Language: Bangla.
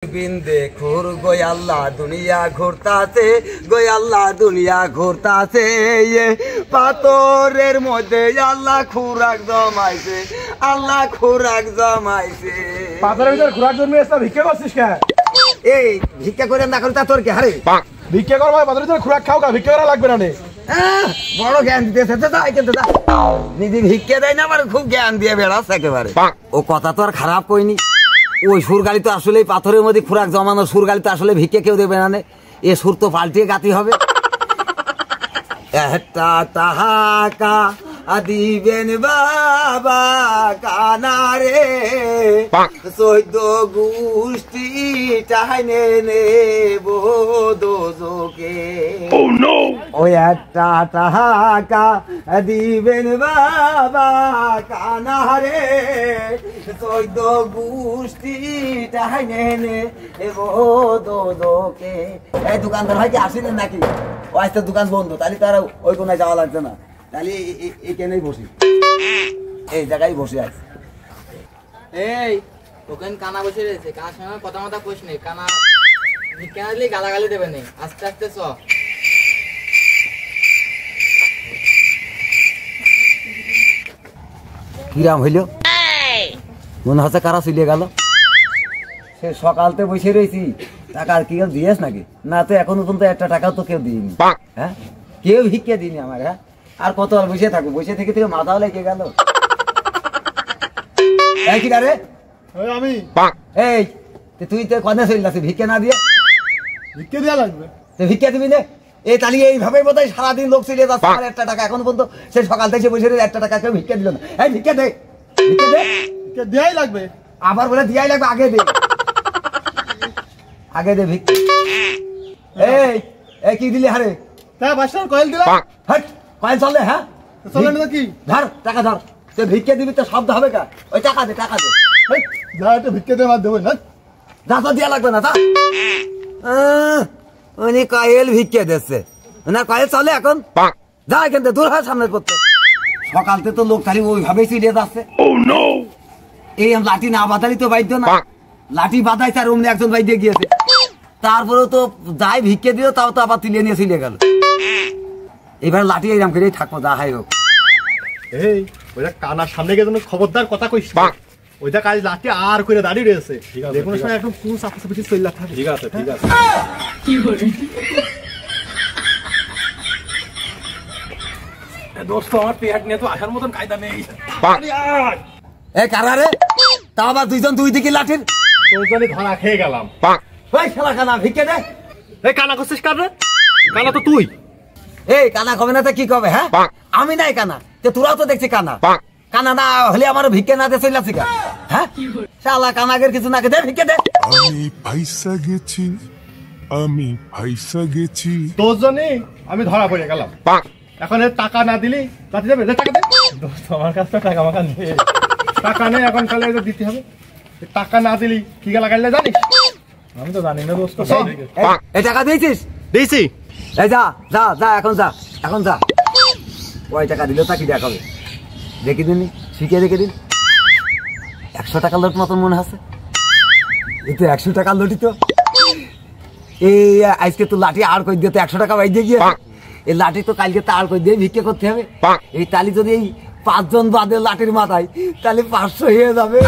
দেখুর গোয় আল্লাহ দুনিয়া ঘুরতাছে, গোয় আল্লাহ দুনিয়া ঘুরতাছে, পাথরের মধ্যে আল্লাহ খুরাক জমাইছে, আল্লাহ খুরাক জমাইছে। পাথরের ভিতরে খুরাক জন্মিয়েছে, ভিক্ষা করছিস কেন? এই ভিক্ষা করে না করে তা তোর কি হারে? ভিক্ষা করবো পাথরের ভিতরে খুরাক খাও, ভিক্ষা করা লাগবে না। বড় জ্ঞান দিতেছে নিজে ভিক্ষা দেয় না, আমার খুব জ্ঞান দিয়ে বেড়াচ্ছে একেবারে। ও কথা তো আর খারাপ কইনি, ওই সুরগালি তো আসলে পাথরের মধ্যে খুরাক জমানো সুরগালি তো আসলে ভিক্ষে কেউ দেবে না, এ সুর তো পাল্টিয়ে গাতি হবে। একটা তাহাকা দিবেন বাবা কানারে, 14 গোষ্ঠী টাইনে নেব দোজকে। ওই একটা টাকা দিবেন বাবা কানারে, 14 গোষ্ঠী টাইনে নেব দোজকে। এই দোকানদার ভাই কি আসিলেন নাকি? ও আজকে দোকান বন্ধ, তাহলে তারা ওই কোনায় যাওয়া লাগছে না, তাহলে এখানেই বসি, এই জায়গায় বসে আছে। এই ওখানে কানা বসে রয়েছে, কানার সঙ্গে কথা মতো কোশ নেই, কানা কেনা দিলে গালাগালি দেবে নেই, আস্তে আস্তে চ। কিরাম হইল, মনে হচ্ছে কারা চলে গেল। সে সকালতে বসে রয়েছি, টাকা আর কি কেউ দিয়েছ নাকি? না তো এখনো পর্যন্ত একটা টাকাও তো কেউ দিইনি, হ্যাঁ কেউ ভিক্ষা দিইনি আমার। হ্যাঁ আর কত আর বসে থাকবো, বসে থেকে থেকে মাথাও লেগে গেল। রে আমি এই তুই তো কনে চলে যাচ্ছিস ভিক্ষা না দিয়ে? ভিক্ষা দেওয়া লাগবে তো ভিক্ষা দিবি না? এই তাহলে এইভাবে বোধ হয় সারাদিন লোক চলে যাচ্ছে, আমার একটা টাকা এখন পর্যন্ত সে সকাল থেকে বসে একটা টাকা কেউ ভিক্ষা দিল না। এই ভিক্ষা দে, ভিক্ষা দে, ভিক্ষা দেওয়াই লাগবে। আবার বলে দিয়াই লাগবে, আগে দে, আগে দে ভিক্ষা। এই কি দিলি হারে? হ্যাঁ 5 টাকার কয়েল দিলাম। হট কয়েল চলে? হ্যাঁ চলে না কি? ধর টাকা ধর, তুই ভিক্ষা দিবি তো শব্দ হবে কা? ওই টাকা দে, টাকা দে, যা একটা ভিক্ষা দিয়ে মার দেবো না, যা তো দিয়া লাগবে না। তা উনি কয়েল ভিক্ষা দিচ্ছে না, কয়েল চলে এখন? যা এখান থেকে দূর হয় সামনের পথে। সকালতে তো লোক খালি ওইভাবেই চলে যাচ্ছে। এই লাঠি না বাঁধালি তো বাইদ্য না, লাঠি বাঁধাইছে আর অমনি একজন বাইদ্যে গিয়েছে, তারপরেও তো যাই ভিক্ষে দিল তাও তো আবার তুলে নিয়ে চলে গেল। এবার লাঠি এইরকম করেই থাকবো, যা হাই হোক। এই ওইটা কানার সামনে গিয়ে খবরদার কথা কইস, ওইটা কাজ লাঠি আর করে দাঁড়িয়ে রয়েছে, দেখুন সময় একদম কোন চাপাচাপি চলে থাকে। ঠিক আছে ঠিক আছে। কি করে দোস্ত, আমার পেট নিয়ে তো আসার মতন কায়দা নেই। এই কারা রে? তাও আবার দুইজন দুই দিকে লাঠির। তোর জন্য ধরা খেয়ে গেলাম। ওই শালা কানা ভিক্ষে দে। এই কানা করছিস কার রে? কানা তো তুই। এই কানা কবে না তো কি কবে? হ্যাঁ আমি নাই কানা, তোরাও তো দেখছি কানা। কানা না হলে আমার ভিক্ষে না দিয়ে চলে আসি কা? হ্যাঁ শালা কানাগের কিছু না দে, ভিক্ষে দে। আমি পয়সা গেছি, আমি পয়সা গেছি। তোর জন্য আমি ধরা পড়ে গেলাম। এখন টাকা না দিলি লাঠি যাবে, টাকা দে। দোস্ত আমার কাছে টাকা মাকা নেই, টাকা নেই এখন, তাহলে দিতে হবে। টাকা না দিলি কি গেলা গাইলে জানিস? আমি তো জানি না দোস্ত। এই টাকা দিয়েছিস? দিয়েছি। এই যা যা যা, এখন যা, এখন যা। ওই টাকা দিল তা কি দেখাবে? দেখে দিন, শিখে দেখে দিন। 100 টাকার লোট মতন মনে আছে, এই তো 100 টাকার লোটই তো। এই আজকে তো লাঠি আর কই দিয়ে তো 100 টাকা বাইরে গিয়ে, এই লাঠি তো কালকে তো আর কই দিয়ে ভিক্ষে করতে হবে। এই তালি যদি এই 5 জন বাদে লাঠির মাথায়, তাহলে 500 হয়ে যাবে।